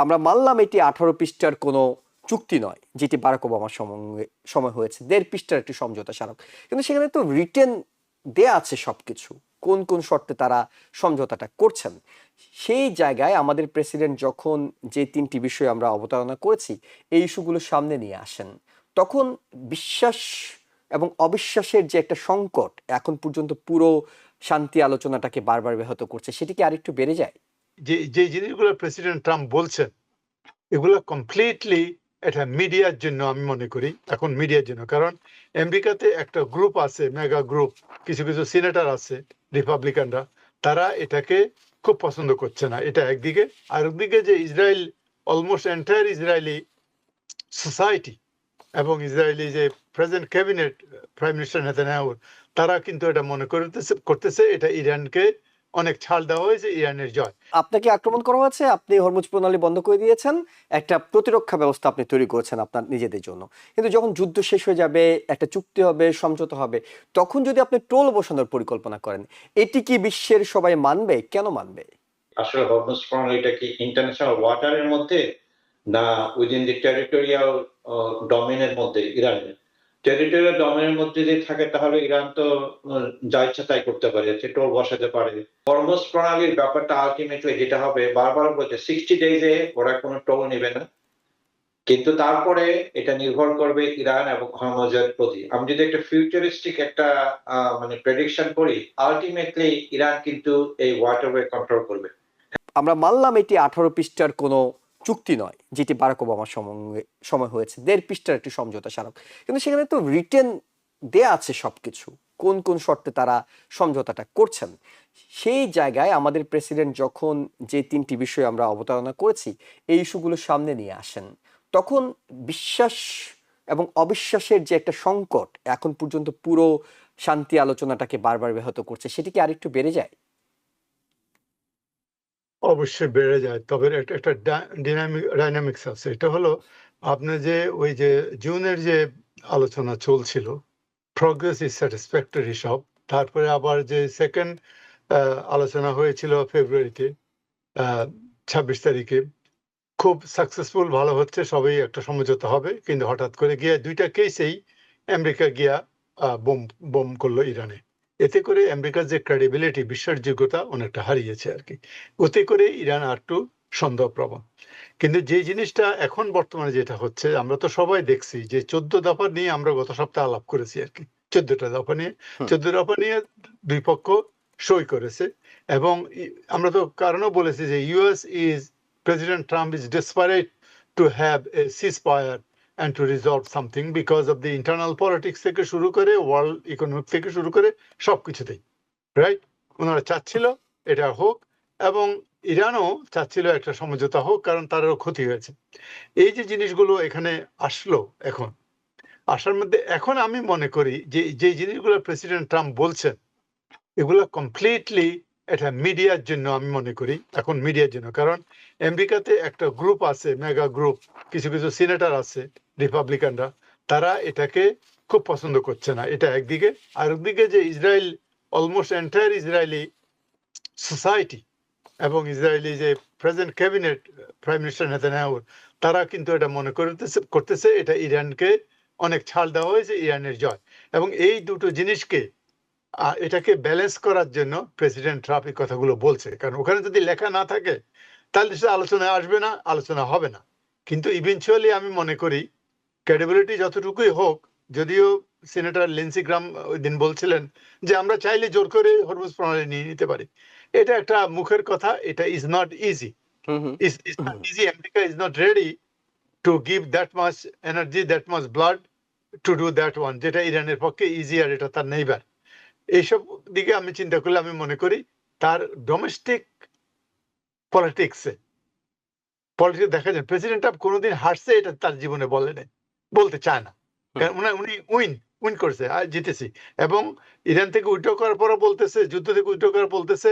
আমরা মানলাম এটি 18 পৃষ্ঠার কোনো চুক্তি নয়, যেটি বারাক ওবামার সময় হয়েছে 1.5 পৃষ্ঠার একটি সমঝোতা স্মারক। কিন্তু সেখানে তো রিটেন দেয়া আছে সবকিছু, কোন কোন শর্তে তারা সমঝোতাটা করছেন। সেই জায়গায় আমাদের প্রেসিডেন্ট যখন যে 3টি বিষয় আমরা অবতারণা করেছি এই ইস্যুগুলো সামনে নিয়ে আসেন, তখন বিশ্বাস এবং অবিশ্বাসের যে একটা সংকট এখন পর্যন্ত পুরো শান্তি আলোচনাটাকে বারবার ব্যাহত করছে, সেটি কি আরেকটু বেড়ে যায়? যে যে জিনিসগুলো প্রেসিডেন্ট ট্রাম্প বলছেন এগুলো কমপ্লিটলি এটা মিডিয়ার জন্য, আমি মনে করি এখন মিডিয়ার জন্য। কারণ আমেরিকাতে একটা গ্রুপ আছে, মেগা গ্রুপ, কিছু কিছু সিনেটর আছে রিপাবলিকানরা, তারা এটাকে খুব পছন্দ করছে না। এটা একদিকে। আর একদিকে যে Israel, almost entire Israeli society এবং ইসরায়েলি যে present cabinet, prime minister Netanyahu, তারা কিন্তু এটা মনে করতেছে এটা ইরানকে অনেক ছাড় দেওয়া হয়েছে, ইরানের জয়। আপনাকে আক্রমণ করা হয়েছে, আপনি হরমুজ প্রণালী বন্ধ করে দিয়েছেন, একটা প্রতিরক্ষা ব্যবস্থা আপনি তৈরি করেছেন আপনার নিজেদের জন্য। কিন্তু যখন যুদ্ধ শেষ হয়ে যাবে, একটা চুক্তি হবে, সমঝোতা হবে, তখন যদি আপনি টোল বসানোর পরিকল্পনা করেন, এটি কি বিশ্বের সবাই মানবে? কেন মানবে? আসলে হরমুজ প্রণালীটা কি ইন্টারন্যাশনাল ওয়াটারের মধ্যে, না উইদিন দি টেরিটোরিয়াল ডোমেনের মধ্যে? ইরানের টেরিটোরিয়াল ডোমেনের মধ্যে যদি থাকে তাহলে ইরান তো যা ইচ্ছা তাই করতে পারে, টোল বসাতে পারে। হরমুজ প্রণালীর ব্যাপারটা আলটিমেটলি যেটা হবে, বারবার বলছে 60 ডেজে ওরা কোনো টোল নেবে না, কিন্তু তারপরে এটা নির্ভর করবে ইরান এবং হরমুজের প্রতি। আমি যদি একটা ফিউচারিস্টিক একটা মানে প্রেডিকশন করি, আলটিমেটলি ইরান কিন্তু এই ওয়াটারওয়ে কন্ট্রোল করবে। আমরা মানলাম এটি 18 পৃষ্ঠার কোনো চুক্তি নয়, যেটি বারাক ওবামার সময় হয়েছে 1.5 পৃষ্ঠার একটি সমঝোতা স্মারক। কিন্তু সেখানে তো রিটেন দেয়া আছে সবকিছু, কোন কোন শর্তে তারা সমঝোতাটা করছেন। সেই জায়গায় আমাদের প্রেসিডেন্ট যখন যে 3টি বিষয় আমরা অবতারণা করেছি এই ইস্যুগুলো সামনে নিয়ে আসেন, তখন বিশ্বাস এবং অবিশ্বাসের যে একটা সংকট এখন পর্যন্ত পুরো শান্তি আলোচনাটাকে বারবার ব্যাহত করছে, সেটি কি আরেকটু বেড়ে যায়? অবশ্যই বেড়ে যায়, তবে একটা ডাইনামিক্স আছে। এটা হলো আপনার যে ওই যে জুনের যে আলোচনা চলছিল, প্রগ্রেস ইজ স্যাটিসফ্যাক্টরি সব, তারপরে আবার যে সেকেন্ড আলোচনা হয়েছিল ফেব্রুয়ারিতে 26 তারিখে, খুব সাকসেসফুল, ভালো হচ্ছে, সবই একটা সমঝোতা হবে। কিন্তু হঠাৎ করে গিয়ে দুইটা কেসেই আমেরিকা গিয়া বোম বোম করলো ইরানে। এতে করে আমেরিকার যে ক্রেডিবিলিটি, বিশ্বাসযোগ্যতা অনেকটা হারিয়েছে আর কি। ওতে করে ইরান আর একটু সন্দেহপ্রবণ। কিন্তু যে জিনিসটা এখন বর্তমানে যেটা হচ্ছে, আমরা তো সবাই দেখছি যে 14 দফা নিয়ে আমরা গত সপ্তাহে আলাপ করেছি আর কি। 14টা দফা নিয়ে, 14 দফা নিয়ে দুই পক্ষ সই করেছে। এবং আমরা তো কারণও বলেছি যে US is, President Trump is desperate to have a ceasefire and to resolve something because of the internal politics থেকে শুরু করে ওয়ার্ল্ড ইকোনমিক থেকে শুরু করে সবকিছুতেই, রাইট? ওনারা চাচ্ছিল এটা হোক, এবং ইরানও চাচ্ছিল একটা সমঝোতা হোক, কারণ তারও ক্ষতি হয়েছে। এই যে জিনিসগুলো এখানে আসলো, এখন আসার মধ্যে এখন আমি মনে করি যে যে জিনিসগুলো প্রেসিডেন্ট ট্রাম্প বলছেন এগুলো কমপ্লিটলি এটা মিডিয়ার জন্য, আমি মনে করি এখন মিডিয়ার জন্য। কারণ আমেরিকাতে একটা গ্রুপ আছে, মেগা গ্রুপ, কিছু কিছু সিনেটর আছে রিপাবলিকানরা, তারা এটাকে খুব পছন্দ করছে না। এটা একদিকে। আর একদিকে যে Israel, almost entire Israeli society এবং ইসরায়েলি যে present cabinet, prime minister Netanyahu, তারা কিন্তু এটা মনে করতেছে এটা ইরানকে অনেক ছাড় দেওয়া হয়েছে, ইরানের জয়। এবং এই দুটো জিনিসকে এটাকে ব্যালেন্স করার জন্য প্রেসিডেন্ট ট্রাম্প এই কথাগুলো বলছে। কারণ ওখানে যদি লেখা না থাকে তাহলে সে আলোচনায় আসবে না, আলোচনা হবে না। কিন্তু ইভেনচুয়ালি আমি মনে করি ক্রেডিবিলিটি যতটুকুই হোক, যদিও সিনেটর লিন্ডসি গ্রাহাম ওই দিন বলছিলেন যে আমরা চাইলে জোর করে হরমুজ প্রণালী নিয়ে নিতে পারি, এটা একটা মুখের কথা। এটা is not easy, easy. America is not ready to give that much energy, that much blood to do that one, যেটা ইরানের পক্ষে ইজি, আর এটা তার নেইবার। এইসব দিকে আমি চিন্তা করলে আমি মনে করি তার ডোমেস্টিক পলিটিক্সে দেখা যায় প্রেসিডেন্ট ট্রাম্প কোনোদিন হারছে এটা তার জীবনে বলতে চায় না। কারণ উনি উইন করেছে, আর জিতেছি। এবং ইরান থেকে উইথড্র করার পরও বলতেছে, যুদ্ধ থেকে উইথড্র করার বলতেছে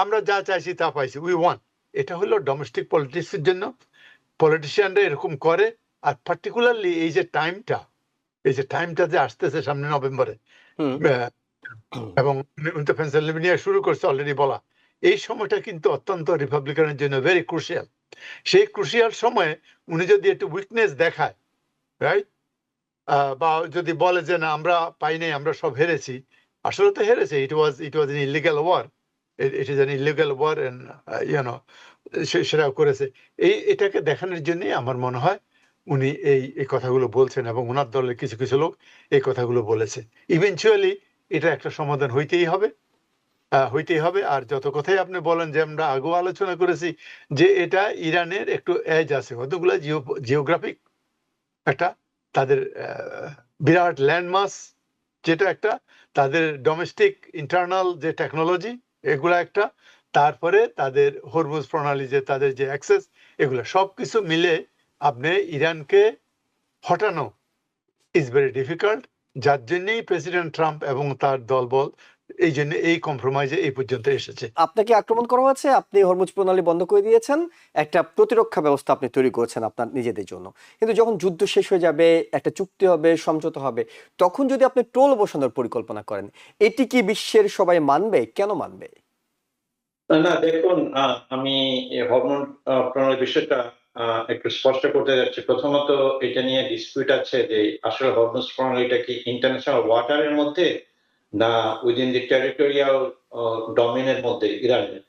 আমরা যা চাইছি তা পাইছি, উই ওয়ান। এটা হলো ডোমেস্টিক পলিটিক্সের জন্য পলিটিশিয়ানরা এরকম করে। আর পার্টিকুলারলি এই যে টাইমটা যে আসতেছে সামনে নভেম্বরে, এবং উনি তো পেনসিলভেনিয়া শুরু করছে অলরেডি বলা, এই সময়টা কিন্তু অত্যন্ত রিপাবলিকানের জন্য ভেরি ক্রুশিয়াল। সেই ক্রুশিয়াল সময়ে উনি যদি একটু উইকনেস দেখায়, রাইট, বা যদি বলে যে না আমরা পাই নাই, আমরা সব হেরেছি, আসলে তো হেরেছে। It was an illegal war, it is an illegal war, and you know সেটাও করেছে। এটাকে দেখানোর জন্যই আমার মনে হয় উনি এই কথাগুলো বলছেন, এবং ওনার দলের কিছু কিছু লোক এই কথাগুলো বলেছে। ইভেনচুয়ালি এটা একটা সমাধান হইতেই হবে, হইতেই হবে। আর যত কথাই আপনি বলেন, যে আমরা আগেও আলোচনা করেছি, যে এটা ইরানের একটু এজ আছে, কতগুলো জিওগ্রাফিক একটা তাদের বিরাট ল্যান্ডমাস, যেটা একটা তাদের ডোমেস্টিক ইন্টারনাল যে টেকনোলজি, এগুলা একটা, তারপরে তাদের হরমুজ প্রণালী, যে তাদের যে অ্যাক্সেস, এগুলো সব কিছু মিলে আপনি ইরানকে হটানো ইজ ভেরি ডিফিকাল্ট। যার জন্যই প্রেসিডেন্ট ট্রাম্প এবং তার দলবল এই জন্য এই কম্প্রোমাইজে এই পর্যন্ত এসেছে। আপনাকে আক্রমণ করা হয়েছে, আপনি হরমুজ প্রণালী বন্ধ করে দিয়েছেন, একটা প্রতিরক্ষা ব্যবস্থা আপনি তৈরি করেছেন আপনার নিজেদের জন্য। কিন্তু যখন যুদ্ধ শেষ হয়ে যাবে, একটা চুক্তি হবে, সমঝোতা হবে, তখন যদি আপনি টোল বসানোর পরিকল্পনা করেন, এটি কি বিশ্বের সবাই মানবে? কেন মানবে? না দেখুন, আমি হরমোন প্রণালীর বিষয়টা একটু স্পষ্ট করতে যাচ্ছি। প্রথমত এটা নিয়ে ডিসপিউট আছে যে আসলে হরমোজ প্রণালীটা কি ইন্টারন্যাশনাল ওয়াটারের মধ্যে না উইদিন দি টেরিটোরিয়াল ডোমেনের মধ্যে ইরানের।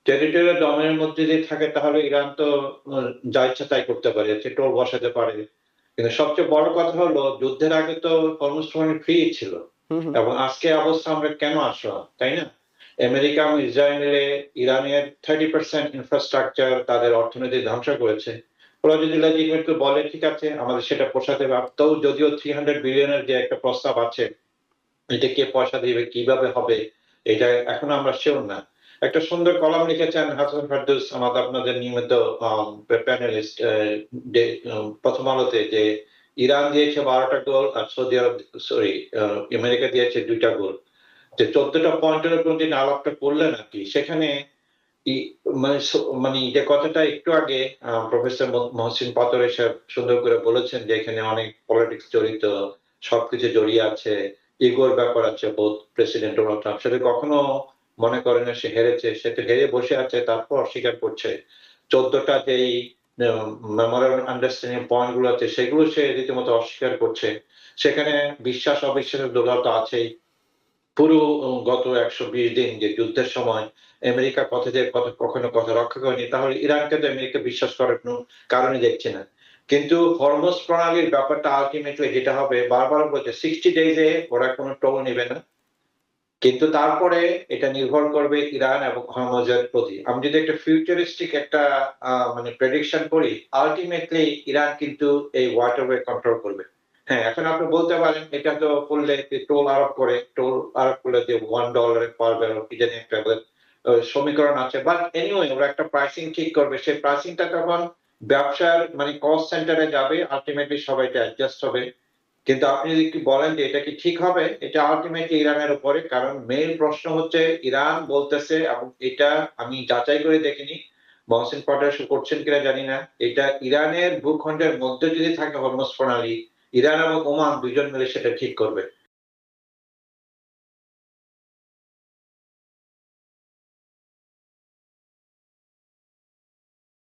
টেরিটোরিয়াল ডোমেনের মধ্যে যদি থাকে তাহলে ইরান তো যা ইচ্ছা তাই করতে পারে, সে টোল বসাতে পারে। কিন্তু সবচেয়ে বড় কথা হলো যুদ্ধের আগে তো হরমুজ প্রণালী ফ্রি ছিল, হুম হুম। এবং আজকে অবস্থা আমরা কেন আসলাম, তাই না? আমেরিকা এবং ইসরায়েলে ইরানের 30% ইনফ্রাস্ট্রাকচার তাদের অর্থনীতি ধ্বংস করেছে। ওরা যদি লেজিটিমেটলি বলে ঠিক আছে আমাদের সেটা পোষাতে হবে, তো যদিও 300 বিলিয়নের যে একটা প্রস্তাব আছে, এটা কে পয়সা দিবে, কিভাবে হবে, এটা এখনো আমরা শিওর না। একটা সুন্দর কলাম লিখেছেন হাসান ফারদৌস, আমাদের আপনাদের নিয়মিত প্যানেলিস্ট, প্রথম আলোতে, যে ইরান দিয়েছে 12টা গোল আর সৌদি আরব, সরি, আমেরিকা দিয়েছে 2টা গোল। যে 14টা পয়েন্টের উপর যে আলাপটা করলেন আর কি, সেখানে মানে যে কথাটা একটু আগে প্রফেসর মহসিন পাতর সাহেব সুন্দর করে বলেছেন, যে এখানে অনেক পলিটিক্স জড়িত, সবকিছু জড়িয়ে আছে, ইগোর ব্যাপার আছে বোধ প্রেসিডেন্ট ডোনাল্ড ট্রাম্প। সেটা কখনো মনে করে না সে হেরেছে, সে তো হেরে বসে আছে, তারপর অস্বীকার করছে 14টা যেই মেমোরান্ডাম আন্ডারস্ট্যান্ডিং পয়েন্ট গুলো আছে, সেগুলো সে রীতিমতো অস্বীকার করছে। সেখানে বিশ্বাস অবিশ্বাসের দোলাল তো আছেই। পুরো গত 120 দিন যে যুদ্ধের সময় আমেরিকা কখনো কথা রক্ষা করেনি, তাহলে ইরানকে তো আমেরিকা বিশ্বাস করার কোনো কারণই দেখছি না। কিন্তু হরমুজ প্রণালীর ব্যাপারটা আলটিমেটলি যেটা হবে, বারবার বলছে 60 ডেজে ওরা কোনো টোল নেবে না। কিন্তু তারপরে এটা নির্ভর করবে ইরান এবং হরমুজের প্রতি। আমি যদি একটা ফিউচারিস্টিক একটা মানে প্রেডিকশন করি, আলটিমেটলি ইরান কিন্তু এই ওয়াটারওয়ে কন্ট্রোল করবে। হ্যাঁ, এখন আপনি বলতে পারেন এটা তো করলে টোল আরোপ করে, টোল আরোপ করলে যে $1 পার ব্যারেল কি জানি একটা সমীকরণ আছে, বাট এনিওয়ে ওরা একটা প্রাইসিং ঠিক করবে। সেই প্রাইসিংটা তখন ব্যবসার মানে কস্ট সেন্টারে যাবে, আলটিমেটলি সবাই এটা অ্যাডজাস্ট হবে। কিন্তু আপনি যদি একটু বলেন যে এটা কি ঠিক হবে, এটা আলটিমেটলি ইরানের উপরে। কারণ মেইন প্রশ্ন হচ্ছে ইরান বলতেছে, এবং এটা আমি যাচাই করে দেখিনি, মহসিন পটাশ করছেন কিনা জানি না, এটা ইরানের ভূখণ্ডের মধ্যে যদি থাকে হরমুজ প্রণালী, ইরান এবং ওমান দুজন মিলে সেটা ঠিক করবে।